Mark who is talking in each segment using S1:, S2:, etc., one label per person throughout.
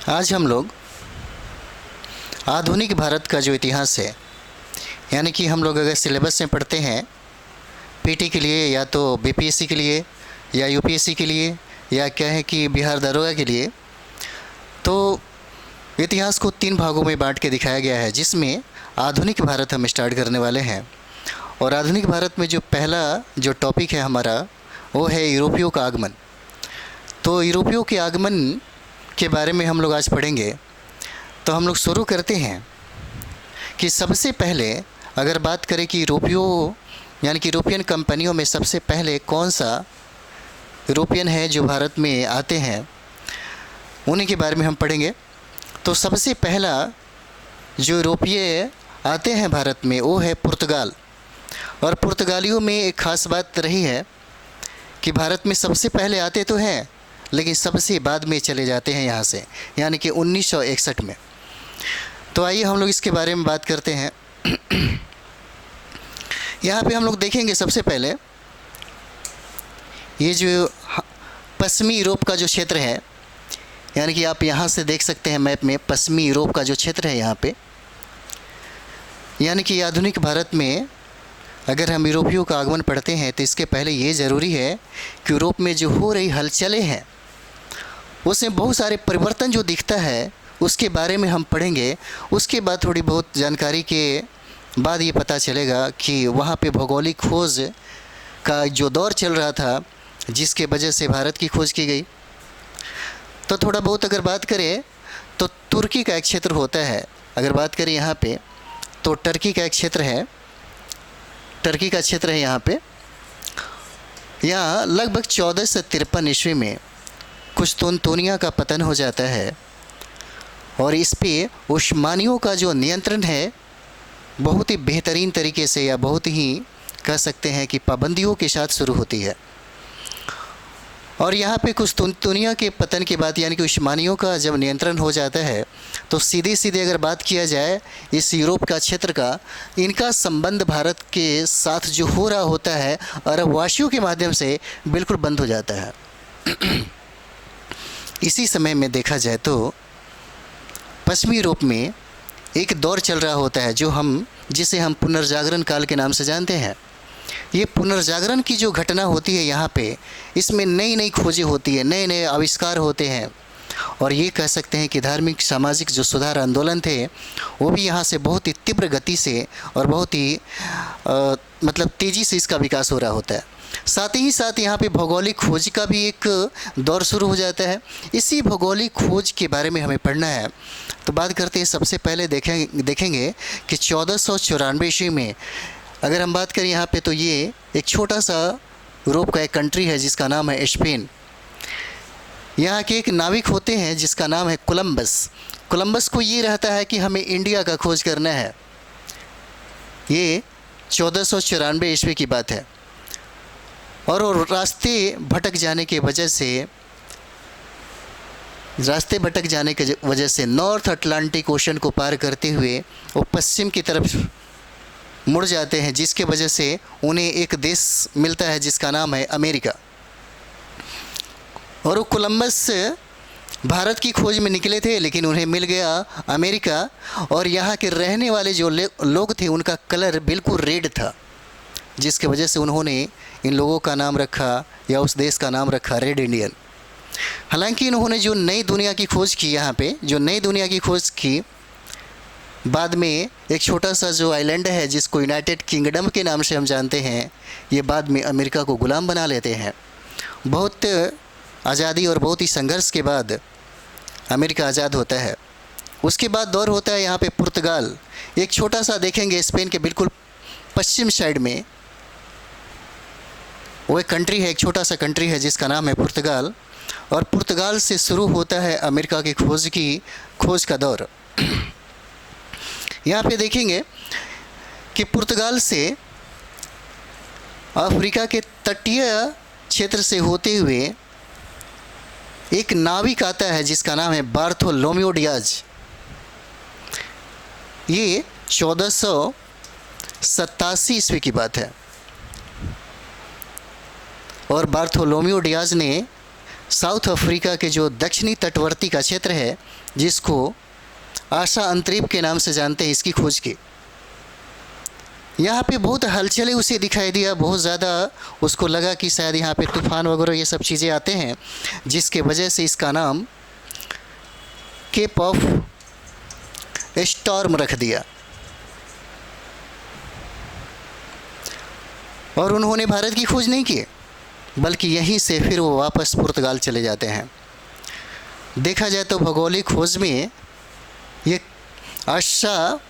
S1: आज हम लोग आधुनिक भारत का जो इतिहास है, यानी कि हम लोग अगर सिलेबस में पढ़ते हैं पीटी के लिए या तो बीपीएससी के लिए या यूपीएससी के लिए या क्या है कि बिहार दरोगा के लिए, तो इतिहास को 3 भागों में बांट के दिखाया गया है, जिसमें आधुनिक भारत हम स्टार्ट करने वाले हैं। और आधुनिक भारत में जो पहला जो टॉपिक है हमारा, वो है यूरोपियों का आगमन। तो यूरोपियों के आगमन के बारे में हम लोग आज पढ़ेंगे। तो हम लोग शुरू करते हैं कि सबसे पहले अगर बात करें कि यूरोपियों यानी कि यूरोपियन कंपनियों में सबसे पहले कौन सा यूरोपियन है जो भारत में आते हैं, उन्हीं के बारे में हम पढ़ेंगे। तो सबसे पहला जो यूरोपीय आते हैं भारत में वो है पुर्तगाल। और पुर्तगालियों में एक ख़ास बात रही है कि भारत में सबसे पहले आते तो हैं लेकिन सबसे बाद में चले जाते हैं यहाँ से, यानी कि 1961 में। तो आइए हम लोग इसके बारे में बात करते हैं। यहाँ पे हम लोग देखेंगे सबसे पहले ये जो पश्चिमी यूरोप का जो क्षेत्र है, यानी कि आप यहाँ से देख सकते हैं मैप में पश्चिमी यूरोप का जो क्षेत्र है यहाँ पे, यानी कि आधुनिक भारत में अगर हम यूरोपियों का आगमन पढ़ते हैं तो इसके पहले ये ज़रूरी है कि यूरोप में जो हो रही हलचलें हैं उसमें बहुत सारे परिवर्तन जो दिखता है उसके बारे में हम पढ़ेंगे। उसके बाद थोड़ी बहुत जानकारी के बाद ये पता चलेगा कि वहाँ पे भौगोलिक खोज का जो दौर चल रहा था जिसके वजह से भारत की खोज की गई। तो थोड़ा बहुत अगर बात करें तो तुर्की का एक क्षेत्र होता है, अगर बात करें यहाँ पे तो टर्की का एक क्षेत्र है, टर्की का क्षेत्र है यहाँ पे। यहाँ लगभग 1453 ईस्वी में कुस्तुनतुनिया का पतन हो जाता है और इस पे उस्मानियों का जो नियंत्रण है बहुत ही बेहतरीन तरीके से या बहुत ही कह सकते हैं कि पाबंदियों के साथ शुरू होती है। और यहाँ पे कुस्तुनतुनिया के पतन के बाद यानी कि उस्मानियों का जब नियंत्रण हो जाता है तो सीधे सीधे अगर बात किया जाए इस यूरोप का क्षेत्र का, इनका संबंध भारत के साथ जो हो रहा होता है अरबवासियों के माध्यम से बिल्कुल बंद हो जाता है। इसी समय में देखा जाए तो पश्चिमी यूरोप में एक दौर चल रहा होता है जिसे हम पुनर्जागरण काल के नाम से जानते हैं। ये पुनर्जागरण की जो घटना होती है यहाँ पे, इसमें नई नई खोजें होती है, नए नए आविष्कार होते हैं और ये कह सकते हैं कि धार्मिक सामाजिक जो सुधार आंदोलन थे वो भी यहाँ से बहुत ही तीव्र गति से और बहुत ही मतलब तेज़ी से इसका विकास हो रहा होता है। साथ ही साथ यहाँ पे भौगोलिक खोज का भी एक दौर शुरू हो जाता है। इसी भौगोलिक खोज के बारे में हमें पढ़ना है। तो बात करते हैं, सबसे पहले देखेंगे कि 1494 ईस्वी में अगर हम बात करें यहाँ पे तो ये एक छोटा सा यूरोप का एक कंट्री है जिसका नाम है स्पेन। यहाँ के एक नाविक होते हैं जिसका नाम है कोलंबस। कोलंबस को ये रहता है कि हमें इंडिया का खोज करना है। ये 1494 ईस्वी की बात है और रास्ते भटक जाने की वजह से नॉर्थ अटलांटिक ओशन को पार करते हुए वो पश्चिम की तरफ मुड़ जाते हैं, जिसके वजह से उन्हें एक देश मिलता है जिसका नाम है अमेरिका। और वो कोलंबस भारत की खोज में निकले थे लेकिन उन्हें मिल गया अमेरिका। और यहाँ के रहने वाले जो लोग थे उनका कलर बिल्कुल रेड था, जिसके वजह से उन्होंने इन लोगों का नाम रखा या उस देश का नाम रखा रेड इंडियन। हालांकि इन्होंने जो नई दुनिया की खोज की, यहाँ पे जो नई दुनिया की खोज की, बाद में एक छोटा सा जो आइलैंड है जिसको यूनाइटेड किंगडम के नाम से हम जानते हैं, ये बाद में अमेरिका को गुलाम बना लेते हैं। बहुत आज़ादी और बहुत ही संघर्ष के बाद अमेरिका आज़ाद होता है। उसके बाद दौर होता है यहाँ पे पुर्तगाल। एक छोटा सा देखेंगे स्पेन के बिल्कुल पश्चिम साइड में वो एक कंट्री है, एक छोटा सा कंट्री है जिसका नाम है पुर्तगाल। और पुर्तगाल से शुरू होता है अमेरिका की खोज का दौर। यहाँ पे देखेंगे कि पुर्तगाल से अफ्रीका के तटीय क्षेत्र से होते हुए एक नाविक आता है जिसका नाम है बार्थोलोम्यो डियाज। ये 1487 ईस्वी की बात है और बार्थोलोम्यो डियाज ने साउथ अफ्रीका के जो दक्षिणी तटवर्ती का क्षेत्र है, जिसको आशा अंतरिप के नाम से जानते हैं, इसकी खोज की। यहाँ पे बहुत हलचलें उसे दिखाई दिया, बहुत ज़्यादा उसको लगा कि शायद यहाँ पे तूफ़ान वगैरह ये सब चीज़ें आते हैं, जिसके वजह से इसका नाम केप ऑफ स्टॉर्म रख दिया। और उन्होंने भारत की खोज नहीं की, बल्कि यहीं से फिर वो वापस पुर्तगाल चले जाते हैं। देखा जाए तो भौगोलिक खोज में ये आशा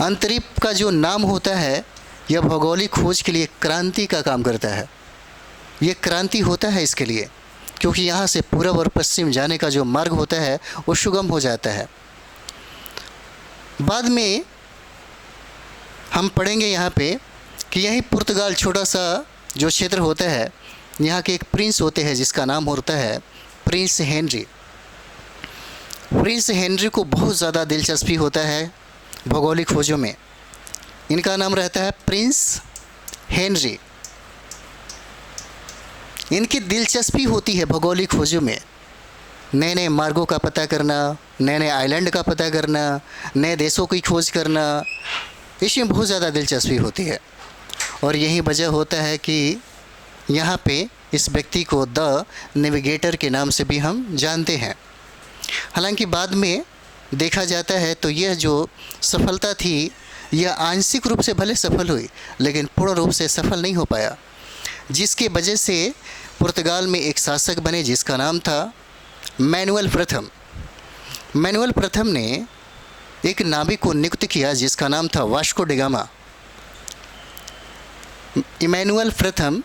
S1: अंतरिप का जो नाम होता है, यह भौगोलिक खोज के लिए क्रांति का काम करता है। ये क्रांति होता है इसके लिए, क्योंकि यहाँ से पूरब और पश्चिम जाने का जो मार्ग होता है वो सुगम हो जाता है। बाद में हम पढ़ेंगे यहाँ पे कि यही पुर्तगाल छोटा सा जो क्षेत्र होता है, यहाँ के एक प्रिंस होते हैं जिसका नाम होता है प्रिंस हेनरी। प्रिंस हेनरी को बहुत ज़्यादा दिलचस्पी होता है भौगोलिक खोजों में। इनका नाम रहता है प्रिंस हेनरी। इनकी दिलचस्पी होती है भौगोलिक खोजों में, नए नए मार्गों का पता करना, नए नए आइलैंड का पता करना, नए देशों की खोज करना, इसमें बहुत ज़्यादा दिलचस्पी होती है। और यही वजह होता है कि यहाँ पे इस व्यक्ति को द नेविगेटर के नाम से भी हम जानते हैं। हालांकि बाद में देखा जाता है तो यह जो सफलता थी, यह आंशिक रूप से भले सफल हुई, लेकिन पूर्ण रूप से सफल नहीं हो पाया, जिसके वजह से पुर्तगाल में एक शासक बने जिसका नाम था मैनुअल प्रथम। मैनुअल प्रथम ने एक नाविक को नियुक्त किया जिसका नाम था वास्को डी गामा। इमैनुअल प्रथम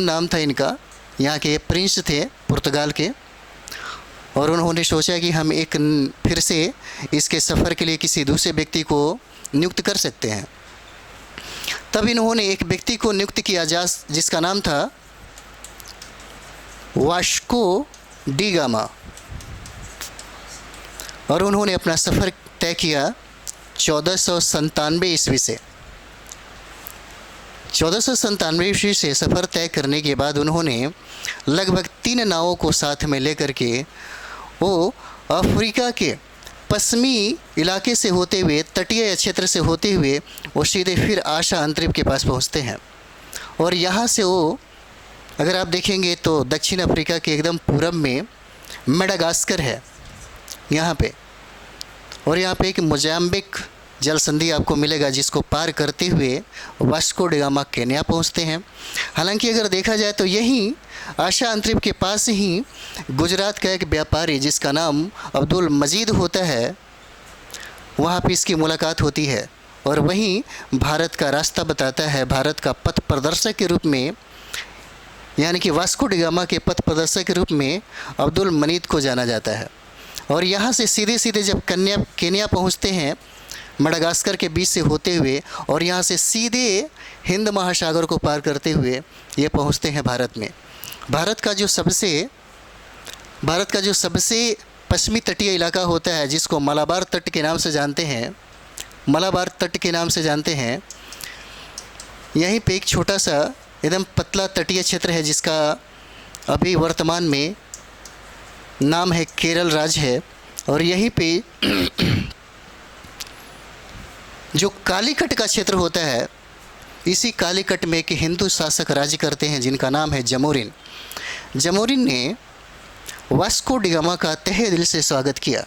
S1: नाम था इनका। यहाँ के प्रिंस थे पुर्तगाल के, और उन्होंने सोचा कि हम एक फिर से इसके सफ़र के लिए किसी दूसरे व्यक्ति को नियुक्त कर सकते हैं। तब इन्होंने एक व्यक्ति को नियुक्त किया जिसका नाम था वास्को डी गामा, और उन्होंने अपना सफ़र तय किया 1497 ईस्वी से। 1497 ईस्वी से सफ़र तय करने के बाद उन्होंने लगभग 3 नावों को साथ में लेकर के वो अफ्रीका के पश्चिमी इलाके से होते हुए, तटीय क्षेत्र से होते हुए वो सीधे फिर आशा अंतरिप के पास पहुंचते हैं। और यहाँ से वो, अगर आप देखेंगे तो दक्षिण अफ्रीका के एकदम पूरब में मेडागास्कर है यहाँ पे, और यहाँ पे एक मोजाम्बिक जल संधि आपको मिलेगा जिसको पार करते हुए वास्को डी गामा केन्या पहुँचते हैं। हालांकि अगर देखा जाए तो यहीं आशा अंतरिप के पास ही गुजरात का एक व्यापारी जिसका नाम अब्दुल मजीद होता है, वहाँ पे इसकी मुलाकात होती है, और वहीं भारत का रास्ता बताता है। भारत का पथ प्रदर्शक के रूप में, यानी कि वास्को डी गामा के पथ प्रदर्शक के रूप में अब्दुल मजीद को जाना जाता है। और यहाँ से सीधे सीधे जब केन्या पहुँचते हैं, मेडागास्कर के बीच से होते हुए, और यहाँ से सीधे हिंद महासागर को पार करते हुए ये पहुँचते हैं भारत में। भारत का जो सबसे पश्चिमी तटीय इलाका होता है, जिसको मलाबार तट के नाम से जानते हैं, यहीं पे एक छोटा सा एकदम पतला तटीय क्षेत्र है जिसका अभी वर्तमान में नाम है केरल राज्य है। और यहीं पे जो कालीकट का क्षेत्र होता है, इसी कालीकट में एक हिंदू शासक राज्य करते हैं जिनका नाम है जमोरिन। जमोरिन ने वास्को डी गामा का तहे दिल से स्वागत किया,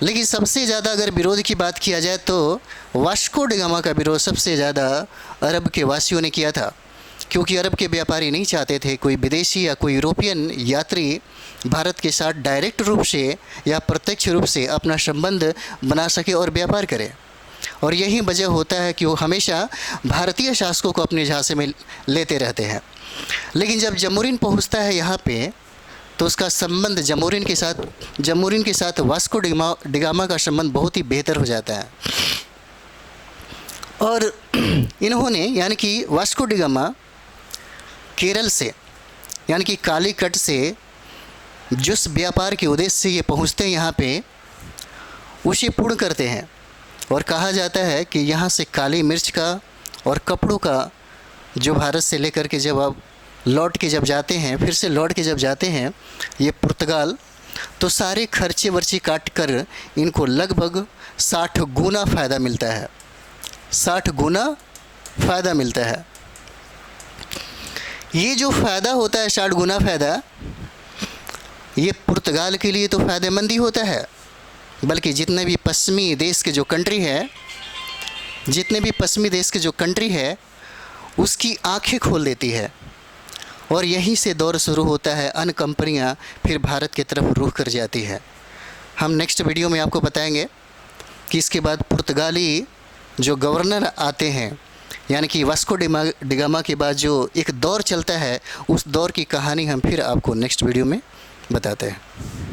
S1: लेकिन सबसे ज़्यादा अगर विरोध की बात किया जाए तो वास्को डी गामा का विरोध सबसे ज़्यादा अरब के वासियों ने किया था, क्योंकि अरब के व्यापारी नहीं चाहते थे कोई विदेशी या कोई यूरोपियन यात्री भारत के साथ डायरेक्ट रूप से या प्रत्यक्ष रूप से अपना संबंध बना सके और व्यापार करे। और यही वजह होता है कि वो हमेशा भारतीय शासकों को अपने झांसे में लेते रहते हैं। लेकिन जब जमोरिन पहुंचता है यहाँ पे, तो उसका संबंध जमोरिन के साथ वास्को डी गामा का संबंध बहुत ही बेहतर हो जाता है। और इन्होंने, यानी कि वास्को डी गामा केरल से, यानी कि कालीकट से जिस व्यापार के उद्देश्य से ये पहुँचते हैं यहाँ पे, उसे पूर्ण करते हैं। और कहा जाता है कि यहाँ से काली मिर्च का और कपड़ों का जो भारत से लेकर के जब आप लौट के जब जाते हैं, फिर से लौट के जब जाते हैं ये पुर्तगाल, तो सारे खर्चे वर्चे काट कर इनको लगभग 60 गुना फ़ायदा मिलता है। 60 गुना फ़ायदा मिलता है। ये जो फ़ायदा होता है 60 गुना फ़ायदा, ये पुर्तगाल के लिए तो फ़ायदेमंद ही होता है, बल्कि जितने भी पश्चिमी देश के जो कंट्री है, जितने भी पश्चिमी देश के जो कंट्री है उसकी आंखें खोल देती है। और यहीं से दौर शुरू होता है, अन्य कंपनियां फिर भारत की तरफ रुख कर जाती है। हम नेक्स्ट वीडियो में आपको बताएंगे कि इसके बाद पुर्तगाली जो गवर्नर आते हैं, यानी कि वास्को डी गामा के बाद जो एक दौर चलता है, उस दौर की कहानी हम फिर आपको नेक्स्ट वीडियो में बताते हैं।